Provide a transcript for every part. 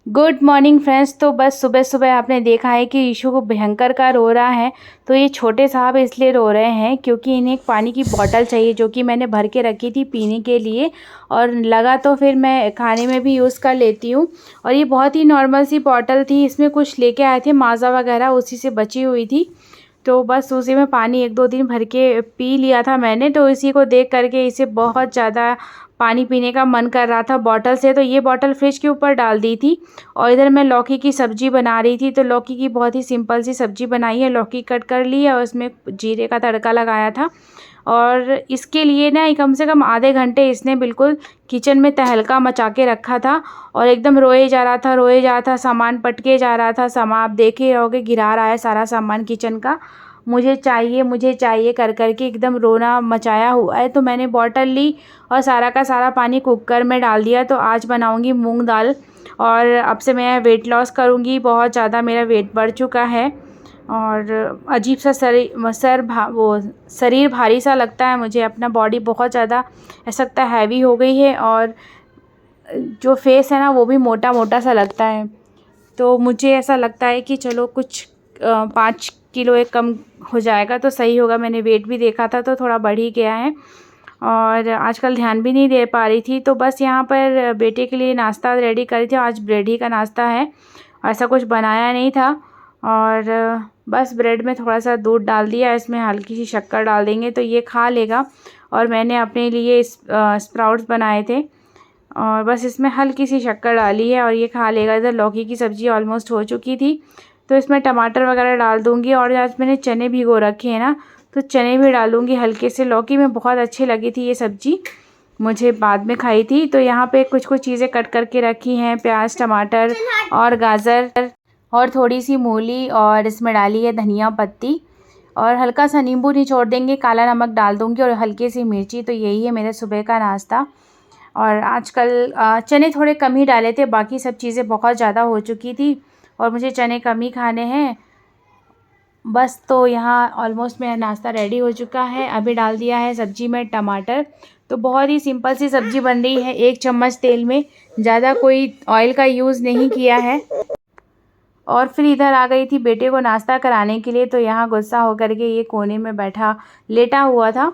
Good morning friends. तो बस सुबह सुबह आपने देखा है कि ईशू को भयंकर का रो रहा है। तो ये छोटे साहब इसलिए रो रहे हैं क्योंकि इन्हें एक पानी की बोतल चाहिए जो कि मैंने भर के रखी थी पीने के लिए, और लगा तो फिर मैं खाने में भी यूज़ कर लेती हूँ। और ये बहुत ही नॉर्मल सी बोतल थी, इसमें कुछ लेके आए थे माज़ा वगैरह, उसी से बची हुई थी। तो बस उसी में पानी 1-2 दिन भर के पी लिया था मैंने। तो इसी को देख करके इसे बहुत ज़्यादा पानी पीने का मन कर रहा था बॉटल से, तो ये बॉटल फ्रिज के ऊपर डाल दी थी। और इधर मैं लौकी की सब्ज़ी बना रही थी। तो लौकी की बहुत ही सिंपल सी सब्ज़ी बनाई है, लौकी कट कर ली है और उसमें जीरे का तड़का लगाया था। और इसके लिए ना कम से कम आधे घंटे इसने बिल्कुल किचन में तहलका मचा के रखा था और एकदम रोए जा रहा था, रोए जा रहा था, सामान पटके जा रहा था। आप देख ही रहोगे, गिरा रहा है सारा सामान किचन का, मुझे चाहिए कर कर के एकदम रोना मचाया हुआ है। तो मैंने बॉटल ली और सारा का सारा पानी कुकर में डाल दिया। तो आज बनाऊंगी मूंग दाल और अब से मैं वेट लॉस करूंगी। बहुत ज़्यादा मेरा वेट बढ़ चुका है और अजीब सा शरीर भारी सा लगता है मुझे। अपना बॉडी बहुत ज़्यादा ऐसा लगता है हैवी हो गई है और जो फेस है ना वो भी मोटा मोटा सा लगता है। तो मुझे ऐसा लगता है कि चलो कुछ 5 किलो एक कम हो जाएगा तो सही होगा। मैंने वेट भी देखा था तो थोड़ा बढ़ ही गया है और आजकल ध्यान भी नहीं दे पा रही थी। तो बस यहाँ पर बेटे के लिए नाश्ता रेडी करी थी। आज ब्रेड ही का नाश्ता है, ऐसा कुछ बनाया नहीं था। और बस ब्रेड में थोड़ा सा दूध डाल दिया, इसमें हल्की सी शक्कर डाल देंगे तो ये खा लेगा। और मैंने अपने लिए स्प्राउट्स बनाए थे और बस इसमें हल्की सी शक्कर डाली है और ये खा लेगा। इधर लौकी की सब्ज़ी ऑलमोस्ट हो चुकी थी तो इसमें टमाटर वगैरह डाल दूँगी। और आज मैंने चने भिगो रखे हैं ना, तो चने भी डालूँगी हल्के से। लौकी में बहुत अच्छी लगी थी ये सब्ज़ी, मुझे बाद में खाई थी। तो यहाँ पे कुछ कुछ चीज़ें कट करके रखी हैं, प्याज, टमाटर और गाजर और थोड़ी सी मूली, और इसमें डाली है धनिया पत्ती और हल्का सा नींबू निचोड़ देंगे, काला नमक डाल दूँगी और हल्की सी मिर्ची। तो यही है मेरे सुबह का नाश्ता। और आजकल चने थोड़े कम ही डाले थे, बाकी सब चीज़ें बहुत ज़्यादा हो चुकी थी और मुझे चने कम ही खाने हैं बस। तो यहाँ ऑलमोस्ट मेरा नाश्ता रेडी हो चुका है। अभी डाल दिया है सब्जी में टमाटर। तो बहुत ही सिंपल सी सब्ज़ी बन रही है, 1 चम्मच तेल में, ज़्यादा कोई ऑयल का यूज़ नहीं किया है। और फिर इधर आ गई थी बेटे को नाश्ता कराने के लिए। तो यहाँ गुस्सा होकर के ये कोने में बैठा लेटा हुआ था।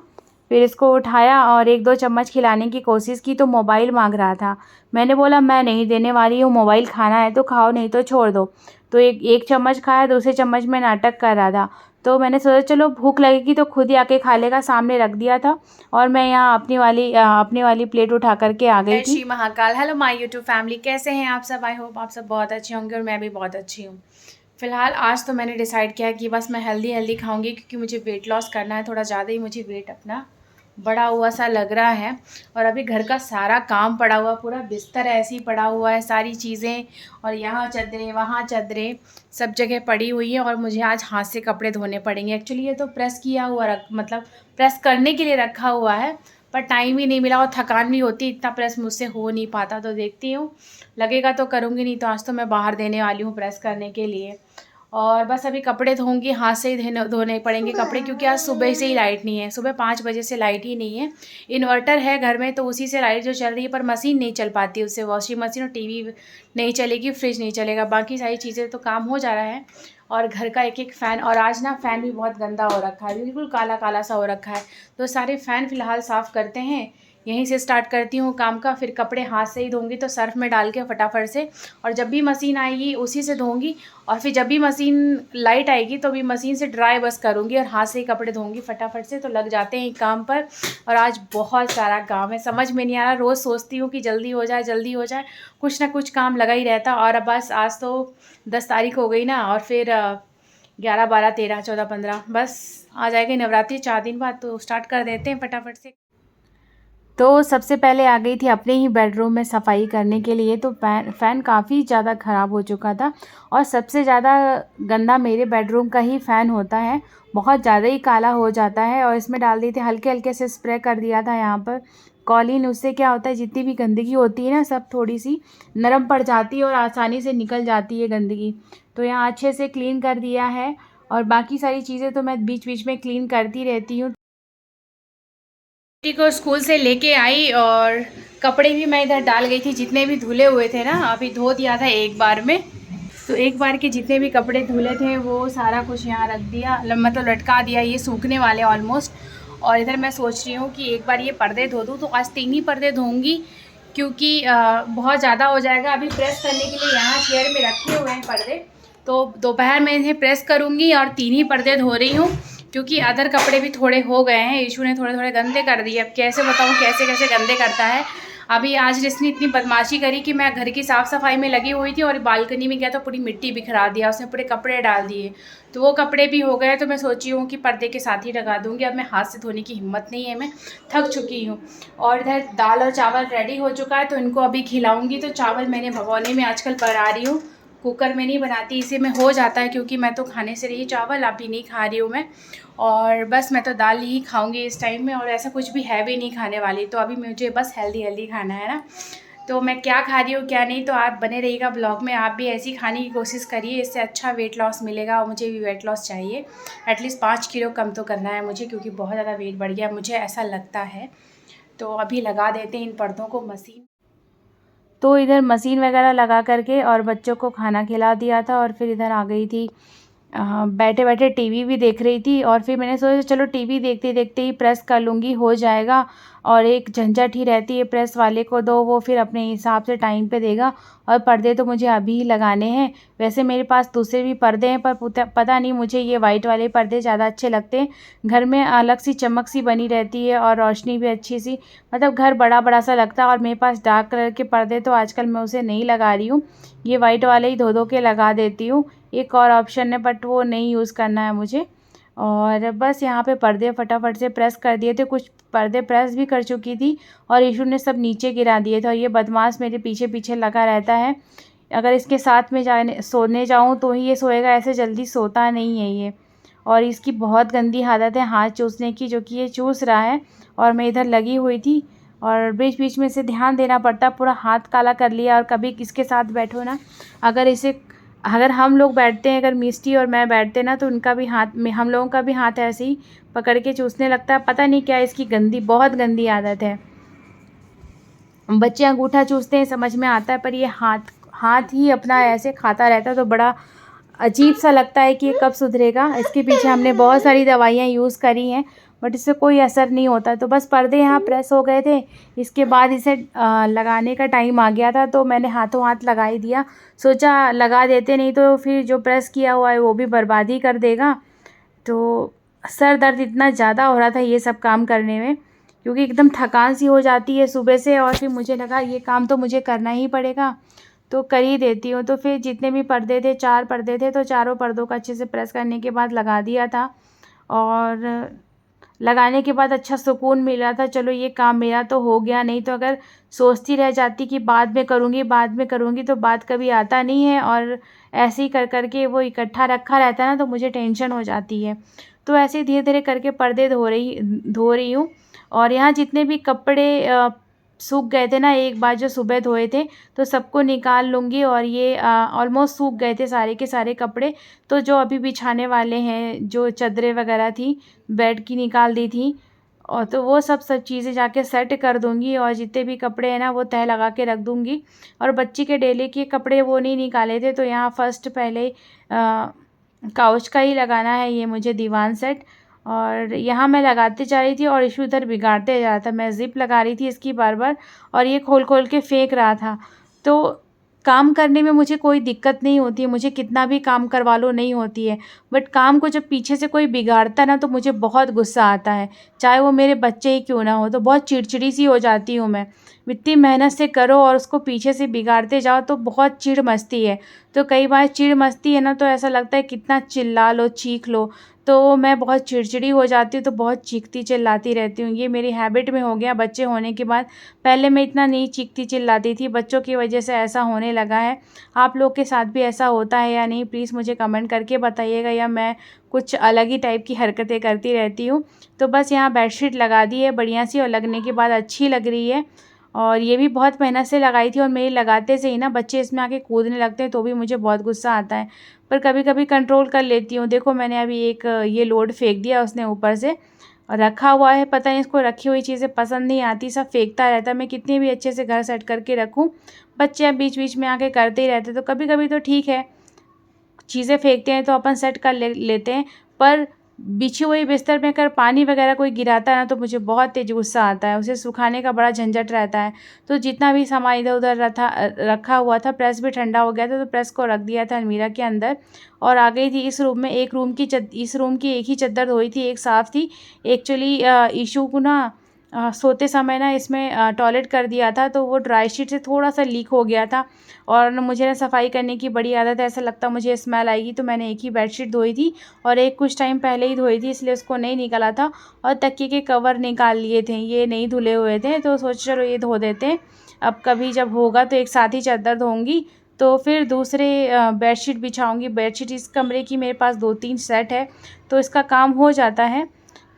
फिर इसको उठाया और 1-2 चम्मच खिलाने की कोशिश की तो मोबाइल मांग रहा था। मैंने बोला मैं नहीं देने वाली हूँ, मोबाइल खाना है तो खाओ नहीं तो छोड़ दो। तो एक चम्मच खाया, दूसरे चम्मच में नाटक कर रहा था। तो मैंने सोचा चलो भूख लगेगी तो खुद ही आके खा लेगा, सामने रख दिया था। और मैं यहाँ अपनी वाली प्लेट उठा करके आ गई थी। Shri Mahakal. Hello my YouTube family, कैसे हैं आप सब? आई होप आप सब बहुत अच्छे होंगे और मैं भी बहुत अच्छी हूँ। फ़िलहाल आज तो मैंने डिसाइड किया कि बस मैं हेल्दी खाऊंगी क्योंकि मुझे वेट लॉस करना है। थोड़ा ज़्यादा ही मुझे वेट अपना बड़ा हुआ सा लग रहा है। और अभी घर का सारा काम पड़ा हुआ, पूरा बिस्तर ऐसे ही पड़ा हुआ है, सारी चीज़ें, और यहाँ चादरें वहाँ चादरें सब जगह पड़ी हुई है। और मुझे आज हाथ से कपड़े धोने पड़ेंगे। एक्चुअली ये तो प्रेस किया हुआ मतलब प्रेस करने के लिए रखा हुआ है, पर टाइम ही नहीं मिला और थकान भी होती, इतना प्रेस मुझसे हो नहीं पाता। तो देखती हूँ, लगेगा तो करूँगी, नहीं तो आज तो मैं बाहर देने वाली हूँ प्रेस करने के लिए। और बस अभी कपड़े धोऊंगी, हाथ से ही धोने पड़ेंगे कपड़े क्योंकि आज सुबह से ही लाइट नहीं है। सुबह 5 बजे से लाइट ही नहीं है। इन्वर्टर है घर में तो उसी से लाइट जो चल रही है, पर मशीन नहीं चल पाती उससे। वॉशिंग मशीन और टीवी नहीं चलेगी, फ्रिज नहीं चलेगा, बाकी सारी चीज़ें तो काम हो जा रहा है। और घर का एक एक फ़ैन, और आज ना फ़ैन भी बहुत गंदा हो रखा है, बिल्कुल काला काला सा हो रखा है। तो सारे फ़ैन फ़िलहाल साफ़ करते हैं, यहीं से स्टार्ट करती हूँ काम का। फिर कपड़े हाथ से ही धोंगी तो सर्फ़ में डाल के फटाफट से, और जब भी मशीन आएगी उसी से धोंगी। और फिर जब भी मशीन लाइट आएगी तो भी मशीन से ड्राई बस करूँगी और हाथ से ही कपड़े धोंगी फटाफट से। तो लग जाते हैं काम पर। और आज बहुत सारा काम है, समझ में नहीं आ रहा। रोज़ सोचती हूँ कि जल्दी हो जाए जल्दी हो जाए, कुछ ना कुछ काम लगा ही रहता। और अब बस आज तो 10 तारीख हो गई ना, और फिर 11, 12, 13, 14, 15 बस आ जाएगी नवरात्रि 4 दिन बाद। तो स्टार्ट कर देते हैं फटाफट से। तो सबसे पहले आ गई थी अपने ही बेडरूम में सफाई करने के लिए। तो फ़ैन काफ़ी ज़्यादा ख़राब हो चुका था और सबसे ज़्यादा गंदा मेरे बेडरूम का ही फ़ैन होता है, बहुत ज़्यादा ही काला हो जाता है। और इसमें डाल दिए थे, हल्के हल्के से स्प्रे कर दिया था यहाँ पर कॉलिन। उससे क्या होता है, जितनी भी गंदगी होती है ना, सब थोड़ी सी नरम पड़ जाती है और आसानी से निकल जाती है गंदगी। तो यहाँ अच्छे से क्लीन कर दिया है और बाकी सारी चीज़ें तो मैं बीच बीच में क्लीन करती रहती हूँ। बेटी को स्कूल से लेके आई और कपड़े भी मैं इधर डाल गई थी, जितने भी धुले हुए थे ना, अभी धो दिया था एक बार में। तो एक बार के जितने भी कपड़े धुले थे वो सारा कुछ यहाँ रख दिया, मतलब लटका दिया, ये सूखने वाले ऑलमोस्ट। और इधर मैं सोच रही हूँ कि एक बार ये पर्दे धो दूँ। तो आज 3 ही पर्दे धोऊँगी क्योंकि बहुत ज़्यादा हो जाएगा। अभी प्रेस करने के लिए यहाँ चेयर में रखे हुए हैं पर्दे, तो दोपहर में इन्हें प्रेस करूँगी और 3 ही पर्दे धो रही हूँ क्योंकि अदर कपड़े भी थोड़े हो गए हैं। ईशू ने थोड़े थोड़े गंदे कर दिए। अब कैसे बताऊँ कैसे कैसे गंदे करता है। अभी आज इसने इतनी बदमाशी करी कि मैं घर की साफ़ सफाई में लगी हुई थी और बालकनी में गया तो पूरी मिट्टी बिखरा दिया उसने, पूरे कपड़े डाल दिए। तो वो कपड़े भी हो गए, तो मैं सोची हूँ कि पर्दे के साथ ही लगा दूँगी। अब मैं हाथ से धोने की हिम्मत नहीं है, मैं थक चुकी हूँ। और इधर दाल और चावल रेडी हो चुका है, तो इनको अभी खिलाऊँगी। तो चावल मैंने भगोने में आजकल बना रही हूँ, कुकर में नहीं बनाती, इसी में हो जाता है क्योंकि मैं तो खाने से रही चावल, अभी नहीं खा रही हूँ मैं। और बस मैं तो दाल ही खाऊंगी इस टाइम में, और ऐसा कुछ भी हैवी नहीं खाने वाली। तो अभी मुझे बस हेल्दी हेल्दी खाना है ना। तो मैं क्या खा रही हूँ क्या नहीं, तो आप बने रहिएगा ब्लॉग में। आप भी ऐसी खाने की कोशिश करिए, इससे अच्छा वेट लॉस मिलेगा। और मुझे भी वेट लॉस चाहिए, एटलीस्ट 5 किलो कम तो करना है मुझे, क्योंकि बहुत ज़्यादा वेट बढ़ गया मुझे, ऐसा लगता है। तो अभी लगा देते हैं इन पर्दों को मशीन। तो इधर मशीन वगैरह लगा करके और बच्चों को खाना खिला दिया था और फिर इधर आ गई थी। बैठे बैठे टीवी भी देख रही थी और फिर मैंने सोचा चलो टीवी देखते देखते ही प्रेस कर लूँगी, हो जाएगा। और एक झंझट ही रहती है, प्रेस वाले को दो, वो फिर अपने हिसाब से टाइम पे देगा। और पर्दे तो मुझे अभी ही लगाने हैं। वैसे मेरे पास दूसरे भी पर्दे हैं, पर पता नहीं मुझे ये वाइट वाले पर्दे ज़्यादा अच्छे लगते हैं। घर में अलग सी चमक सी बनी रहती है और रोशनी भी अच्छी सी, मतलब घर बड़ा बड़ा सा लगता है। और मेरे पास डार्क कलर के पर्दे तो आजकल मैं उसे नहीं लगा रही हूँ, ये वाइट वाले ही धो धो के लगा देती हूँ। एक और ऑप्शन है बट वो नहीं यूज़ करना है मुझे। और बस यहाँ पे पर्दे फटाफट से प्रेस कर दिए थे, कुछ पर्दे प्रेस भी कर चुकी थी और ईशू ने सब नीचे गिरा दिए थे। और ये बदमाश मेरे पीछे पीछे लगा रहता है, अगर इसके साथ में जाने सोने जाऊँ तो ही ये सोएगा, ऐसे जल्दी सोता नहीं है ये। और इसकी बहुत गंदी आदत है हाथ चूसने की, जो कि ये चूस रहा है और मैं इधर लगी हुई थी और बीच बीच में से ध्यान देना पड़ता, पूरा हाथ काला कर लिया। और कभी किसके साथ बैठो ना, अगर हम लोग बैठते हैं, अगर मिष्टी और मैं बैठते ना, तो उनका भी हाथ में, हम लोगों का भी हाथ ऐसे ही पकड़ के चूसने लगता है। पता नहीं क्या इसकी बहुत गंदी आदत है। बच्चे अंगूठा चूसते हैं समझ में आता है, पर ये हाथ ही अपना ऐसे खाता रहता है, तो बड़ा अजीब सा लगता है कि ये कब सुधरेगा। इसके पीछे हमने बहुत सारी दवाइयाँ यूज़ करी हैं बट इससे कोई असर नहीं होता। तो बस पर्दे यहाँ प्रेस हो गए थे, इसके बाद इसे लगाने का टाइम आ गया था, तो मैंने हाथों हाथ लगा ही दिया। सोचा लगा देते, नहीं तो फिर जो प्रेस किया हुआ है वो भी बर्बादी कर देगा। तो सर दर्द इतना ज़्यादा हो रहा था ये सब काम करने में, क्योंकि एकदम थकान सी हो जाती है सुबह से। और फिर मुझे लगा ये काम तो मुझे करना ही पड़ेगा, तो कर ही देती हूँ। तो फिर जितने भी पर्दे थे, 4 पर्दे थे, तो चारों पर्दों का अच्छे से प्रेस करने के बाद लगा दिया था। और लगाने के बाद अच्छा सुकून मिला था, चलो ये काम मेरा तो हो गया। नहीं तो अगर सोचती रह जाती कि बाद में करूँगी बाद में करूँगी, तो बाद कभी आता नहीं है और ऐसे ही कर कर के वो इकट्ठा रखा रहता है ना, तो मुझे टेंशन हो जाती है। तो ऐसे ही धीरे धीरे करके पर्दे धो रही हूँ। और यहाँ जितने भी कपड़े सूख गए थे ना, एक बार जो सुबह धोए थे, तो सबको निकाल लूँगी। और ये ऑलमोस्ट सूख गए थे सारे के सारे कपड़े। तो जो अभी बिछाने वाले हैं, जो चादरें वगैरह थी बेड की निकाल दी थी, और तो वो सब चीज़ें जाके सेट कर दूँगी। और जितने भी कपड़े हैं ना वो तह लगा के रख दूँगी। और बच्ची के डेली के कपड़े वो नहीं निकाले थे, तो यहाँ फर्स्ट पहले काउच का ही लगाना है ये मुझे, दीवान सेट। और यहाँ मैं लगाते जा रही थी और इशू इधर बिगाड़ते जा रहा था। मैं ज़िप लगा रही थी इसकी बार बार और ये खोल खोल के फेंक रहा था। तो काम करने में मुझे कोई दिक्कत नहीं होती है, मुझे कितना भी काम करवा लो नहीं होती है। बट काम को जब पीछे से कोई बिगाड़ता ना, तो मुझे बहुत गुस्सा आता है, चाहे वो मेरे बच्चे ही क्यों ना हो। तो बहुत चिड़चिड़ी सी हो जाती हूँ मैं। इतनी मेहनत से करो और उसको पीछे से बिगाड़ते जाओ, तो बहुत चिढ़ मचती है। तो कई बार चिढ़ मचती है ना, तो ऐसा लगता है कितना चिल्ला लो, चीख लो, तो मैं बहुत चिड़चिड़ी हो जाती हूँ, तो बहुत चीखती चिल्लाती रहती हूँ। ये मेरी हैबिट में हो गया बच्चे होने के बाद। पहले मैं इतना नहीं चीखती चिल्लाती थी, बच्चों की वजह से ऐसा होने लगा है। आप लोग के साथ भी ऐसा होता है या नहीं, प्लीज़ मुझे कमेंट करके बताइएगा, या मैं कुछ अलग ही टाइप की हरकतें करती रहती हूँ। तो बस यहाँ बेडशीट लगा दी है बढ़िया सी, और लगने के बाद अच्छी लग रही है। और ये भी बहुत मेहनत से लगाई थी, और मेरे लगाते से ही ना बच्चे इसमें आके कूदने लगते हैं, तो भी मुझे बहुत गुस्सा आता है। पर कभी कभी कंट्रोल कर लेती हूँ। देखो मैंने अभी एक ये लोड फेंक दिया उसने ऊपर से, और रखा हुआ है, पता नहीं इसको रखी हुई चीज़ें पसंद नहीं आती, सब फेंकता रहता है। मैं कितनी भी अच्छे से घर सेट करके रखूँ, बच्चे अब बीच बीच में आके करते ही रहते, तो कभी कभी तो ठीक है, चीज़ें फेंकते हैं तो अपन सेट कर लेते हैं। पर बिछी हुई बिस्तर में अगर पानी वगैरह कोई गिराता है ना, तो मुझे बहुत तेज़ गुस्सा आता है। उसे सुखाने का बड़ा झंझट रहता है। तो जितना भी सामान इधर उधर रखा हुआ था, प्रेस भी ठंडा हो गया था, तो प्रेस को रख दिया था अलमीरा के अंदर, और आ गई थी इस रूम में। इस रूम की एक ही चादर धोई थी, एक साफ़ थी। एक्चुअली ईशू को ना सोते समय ना इसमें टॉयलेट कर दिया था, तो वो ड्राई शीट से थोड़ा सा लीक हो गया था, और ना मुझे ना सफाई करने की बड़ी आदत है, ऐसा लगता मुझे स्मेल आएगी, तो मैंने एक ही बेडशीट धोई थी, और एक कुछ टाइम पहले ही धोई थी, इसलिए उसको नहीं निकाला था। और तकिए के कवर निकाल लिए थे, ये नहीं धुले हुए थे, तो सोच चलो ये धो देते हैं। अब कभी जब होगा तो एक साथ ही चादर धोऊंगी, तो फिर दूसरे बेडशीट बिछाऊंगी। बेडशीट इस कमरे की मेरे पास 2-3 सेट है, तो इसका काम हो जाता है।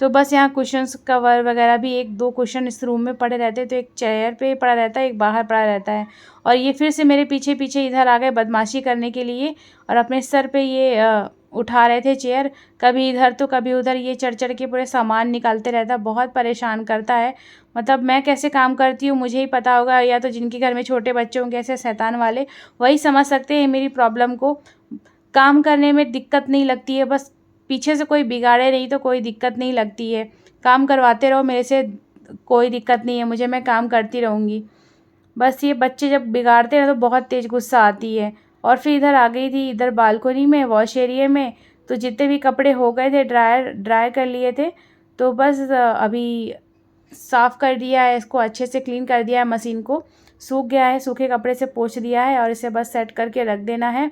तो बस यहाँ कुशन्स कवर वगैरह भी 1-2 कुशन इस रूम में पड़े रहते हैं, तो एक चेयर पे पड़ा रहता है, एक बाहर पड़ा रहता है। और ये फिर से मेरे पीछे पीछे इधर आ गए बदमाशी करने के लिए, और अपने सर पे ये उठा रहे थे चेयर, कभी इधर तो कभी उधर, ये चढ़ चढ़ के पूरे सामान निकालते रहता है, बहुत परेशान करता है। मतलब मैं कैसे काम करती हूँ मुझे ही पता होगा, या तो जिनके घर में छोटे बच्चे होंगे ऐसे शैतान वाले, वही समझ सकते हैं मेरी प्रॉब्लम को। काम करने में दिक्कत नहीं लगती है, बस पीछे से कोई बिगाड़े नहीं तो कोई दिक्कत नहीं लगती है। काम करवाते रहो मेरे से, कोई दिक्कत नहीं है मुझे, मैं काम करती रहूँगी। बस ये बच्चे जब बिगाड़ते हैं तो बहुत तेज़ गुस्सा आती है। और फिर इधर आ गई थी, इधर बालकोनी में वॉश एरिया में, तो जितने भी कपड़े हो गए थे ड्राई कर लिए थे, तो बस अभी साफ़ कर दिया है, इसको अच्छे से क्लीन कर दिया है, मशीन को सूख गया है, सूखे कपड़े से पोंछ दिया है, और इसे बस सेट करके रख देना है,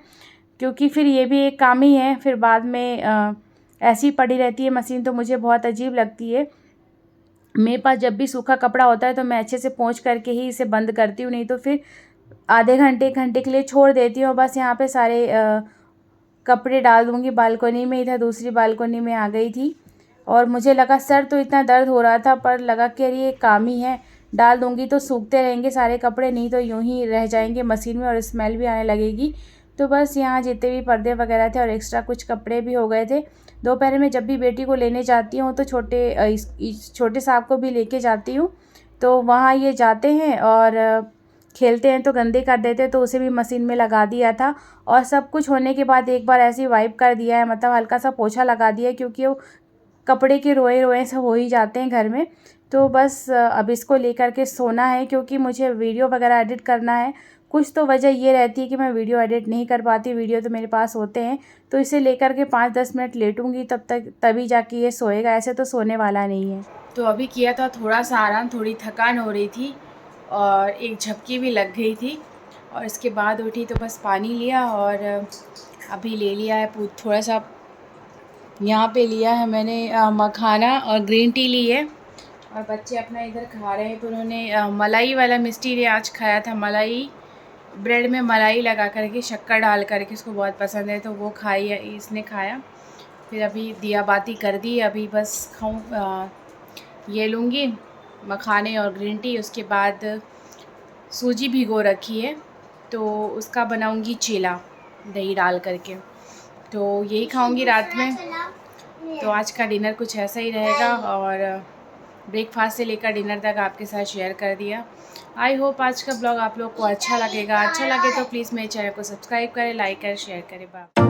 क्योंकि फिर ये भी एक काम ही है। फिर बाद में ऐसी पड़ी रहती है मशीन, तो मुझे बहुत अजीब लगती है। मेरे पास जब भी सूखा कपड़ा होता है तो मैं अच्छे से पोंछ करके ही इसे बंद करती हूँ, नहीं तो फिर आधे घंटे 1 घंटे के लिए छोड़ देती हूँ। बस यहाँ पे सारे कपड़े डाल दूँगी बालकोनी में। इधर दूसरी बालकोनी में आ गई थी, और मुझे लगा सर तो इतना दर्द हो रहा था, पर लगा कि अरे ये काम ही है, डाल दूँगी तो सूखते रहेंगे सारे कपड़े, नहीं तो यूँ ही रह जाएंगे मशीन में और स्मेल भी आने लगेगी। तो बस यहाँ जितने भी पर्दे वगैरह थे और एक्स्ट्रा कुछ कपड़े भी हो गए थे। दोपहर में जब भी बेटी को लेने जाती हूँ तो छोटे साहब को भी लेके जाती हूँ, तो वहाँ ये जाते हैं और खेलते हैं तो गंदे कर देते हैं, तो उसे भी मशीन में लगा दिया था। और सब कुछ होने के बाद एक बार ऐसे ही वाइप कर दिया है, मतलब हल्का सा पोछा लगा दिया है, क्योंकि वो कपड़े के रोए रोए से हो ही जाते हैं घर में। तो बस अब इसको लेकर के सोना है, क्योंकि मुझे वीडियो वगैरह एडिट करना है। कुछ तो वजह ये रहती है कि मैं वीडियो एडिट नहीं कर पाती, वीडियो तो मेरे पास होते हैं, तो इसे लेकर के 5-10 मिनट लेटूंगी, तभी जाके ये सोएगा, ऐसे तो सोने वाला नहीं है। तो अभी किया था थोड़ा सा आराम, थोड़ी थकान हो रही थी और एक झपकी भी लग गई थी, और इसके बाद उठी तो बस पानी लिया, और अभी ले लिया है थोड़ा सा, यहाँ पे लिया है मैंने मखाना और ग्रीन टी ली है। और बच्चे अपना इधर खा रहे हैं, तो उन्होंने मलाई वाला मिष्टी ने आज खाया था, मलाई ब्रेड में मलाई लगा करके शक्कर डाल करके, उसको बहुत पसंद है, तो वो खाई, इसने खाया। फिर अभी दिया बाती कर दी, अभी बस खाऊँ ये लूँगी मखाने और ग्रीन टी। उसके बाद सूजी भिगो रखी है, तो उसका बनाऊँगी चीला दही डाल करके, तो यही खाऊँगी रात में। तो आज का डिनर कुछ ऐसा ही रहेगा, और ब्रेकफास्ट से लेकर डिनर तक आपके साथ शेयर कर दिया। आई होप आज का ब्लॉग आप लोग को अच्छा लगेगा। अच्छा लगे तो प्लीज़ मेरे चैनल को सब्सक्राइब करें, लाइक करें, शेयर करें। बाय।